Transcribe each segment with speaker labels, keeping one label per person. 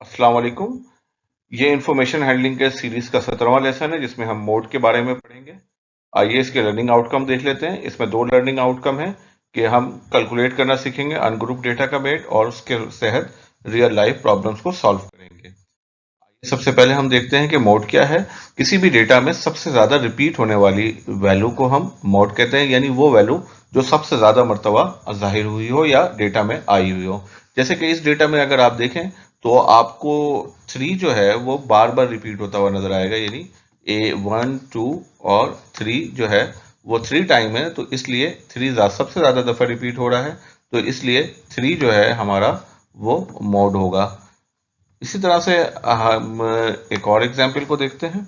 Speaker 1: अस्सलाम वालेकुम। ये इंफॉर्मेशन हैंडलिंग के सीरीज का 17वां लेसन है जिसमें हम मोड के बारे में पढ़ेंगे। आइए इसके लर्निंग आउटकम देख लेते हैं। इसमें दो लर्निंग आउटकम है कि हम कैलकुलेट करना सीखेंगे अनग्रुप डेटा का वेट और उसके तहत रियल लाइफ प्रॉब्लम्स को सॉल्व करेंगे। सबसे पहले हम देखते हैं कि मोड क्या है। किसी भी डेटा में सबसे ज्यादा रिपीट होने वाली वैल्यू को हम मोड कहते हैं, यानी वो वैल्यू जो सबसे ज्यादा मर्तबा जाहिर हुई हो या डेटा में आई हुई हो। जैसे कि इस डेटा में अगर आप देखें तो आपको 3 जो है वो बार बार रिपीट होता हुआ नजर आएगा, यानी A1 2 और 3 जो है वो 3 टाइम है, तो इसलिए 3 सबसे ज्यादा दफा रिपीट हो रहा है, तो इसलिए 3 जो है हमारा वो मोड होगा। इसी तरह से हम एक और एग्जाम्पल को देखते हैं।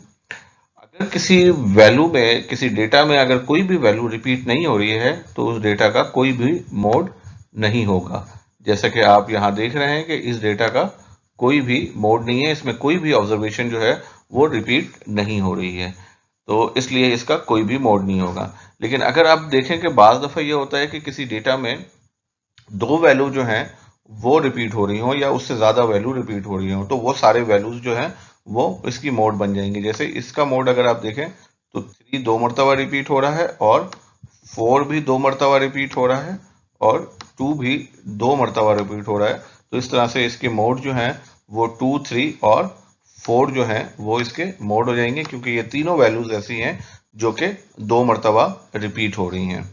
Speaker 1: अगर किसी वैल्यू में, किसी डेटा में अगर कोई भी वैल्यू रिपीट नहीं हो रही है तो उस डेटा का कोई भी मोड नहीं होगा। जैसा कि आप यहाँ देख रहे हैं कि इस डेटा का कोई भी मोड नहीं है, इसमें कोई भी ऑब्जर्वेशन जो है वो रिपीट नहीं हो रही है, तो इसलिए इसका कोई भी मोड नहीं होगा। लेकिन अगर आप देखें कि बाज दफा ये होता है कि किसी डेटा में दो वैल्यू जो हैं वो रिपीट हो रही हो या उससे ज्यादा वैल्यू रिपीट हो रही हो, तो वो सारे वैल्यूज जो हैं वो इसकी मोड बन जाएंगी। जैसे इसका मोड अगर आप देखें तो 3 दो मरतबा रिपीट हो रहा है और 4 भी दो मरतबा रिपीट हो रहा है और 2 भी दो मरतबा रिपीट हो रहा है। तो इस तरह से इसके मोड जो हैं वो 2 3 और 4 जो हैं वो इसके मोड हो जाएंगे, क्योंकि ये तीनों वैल्यूज ऐसी हैं जो कि दो मरतबा रिपीट हो रही हैं।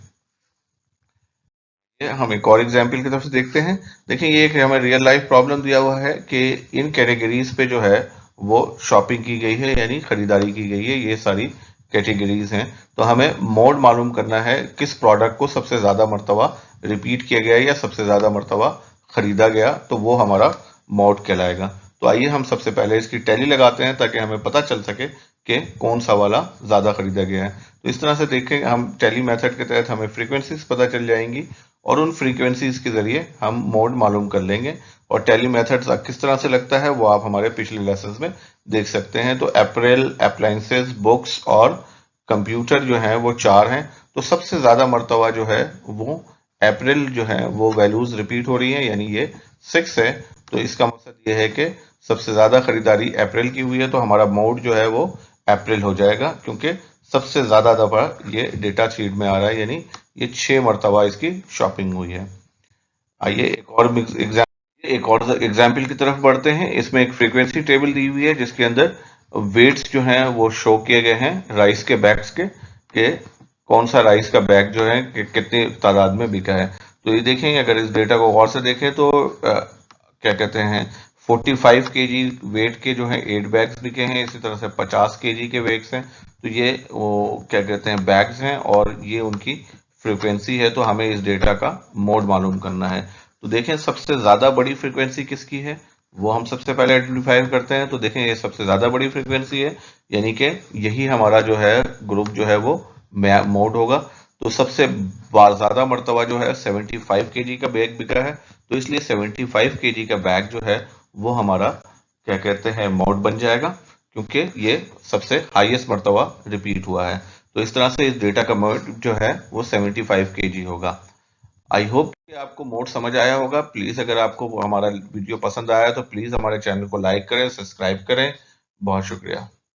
Speaker 1: हम एक और एग्जाम्पल की तरफ से देखते हैं। देखिए ये एक हमें रियल लाइफ प्रॉब्लम दिया हुआ है कि इन कैटेगरीज पे जो है वो शॉपिंग की गई है, यानी खरीदारी की गई है। ये सारी कैटेगरीज हैं, तो हमें मोड मालूम करना है किस प्रोडक्ट को सबसे ज्यादा मरतबा रिपीट किया गया या सबसे ज्यादा मरतबा खरीदा गया, तो वो हमारा मोड कहलाएगा। तो आइए हम सबसे पहले इसकी टैली लगाते हैं ताकि हमें पता चल सके कि कौन सा वाला ज्यादा खरीदा गया है। तो इस तरह से देखें, हम टैली मेथड के तहत हमें फ्रीक्वेंसीज पता चल जाएंगी और उन फ्रीक्वेंसीज के जरिए हम मोड मालूम कर लेंगे। और टैली मेथड किस तरह से लगता है वो आप हमारे पिछले लेसन में देख सकते हैं। तो अप्रैल, अप्लायंसेस, बुक्स और कंप्यूटर जो है वो 4 हैं, तो सबसे ज्यादा मरतबा जो है वो अप्रैल जो है वो वैल्यूज रिपीट हो रही है, यानी ये 6 है। तो इसका मकसद ये है कि सबसे ज्यादा खरीदारी अप्रैल की हुई है, तो हमारा मोड जो है वो अप्रैल हो जाएगा, क्योंकि सबसे ज्यादा दफा ये डेटा शीट में आ रहा है, यानी ये 6 मरतबा इसकी शॉपिंग हुई है। आइए एक और एग्जाम्पल की तरफ बढ़ते हैं। इसमें एक फ्रीक्वेंसी टेबल दी हुई है जिसके अंदर वेट्स जो हैं वो शो किए गए हैं राइस के बैग्स के कौन सा राइस का बैग जो है कि कितनी तादाद में बिका है। तो ये देखेंगे, अगर इस डेटा को गौर से देखें तो क्या कहते हैं 45 केजी वेट के जो है 8 बैग्स बिके हैं। इसी तरह से 50 केजी के बैग्स हैं, तो ये वो क्या कहते हैं बैग्स हैं और ये उनकी फ्रीक्वेंसी है। तो हमें इस डेटा का मोड मालूम करना है। तो देखें सबसे ज्यादा बड़ी फ्रीक्वेंसी किसकी है वो हम सबसे पहले आइडेंटिफाई करते हैं। तो देखें ये सबसे ज्यादा बड़ी फ्रीक्वेंसी है, यानी कि यही हमारा जो है ग्रुप जो है वो मोड होगा। तो सबसे ज्यादा मरतबा जो है 75 केजी का बैग बिका है, तो इसलिए 75 केजी का बैग जो है वो हमारा क्या कहते हैं मोड बन जाएगा, क्योंकि ये सबसे हाईएस्ट मरतबा रिपीट हुआ है। तो इस तरह से इस डेटा का मोड जो है वो 75 केजी होगा। आई होप कि आपको मोड समझ आया होगा। प्लीज अगर आपको हमारा वीडियो पसंद आया तो प्लीज हमारे चैनल को लाइक करें, सब्सक्राइब करें। बहुत शुक्रिया।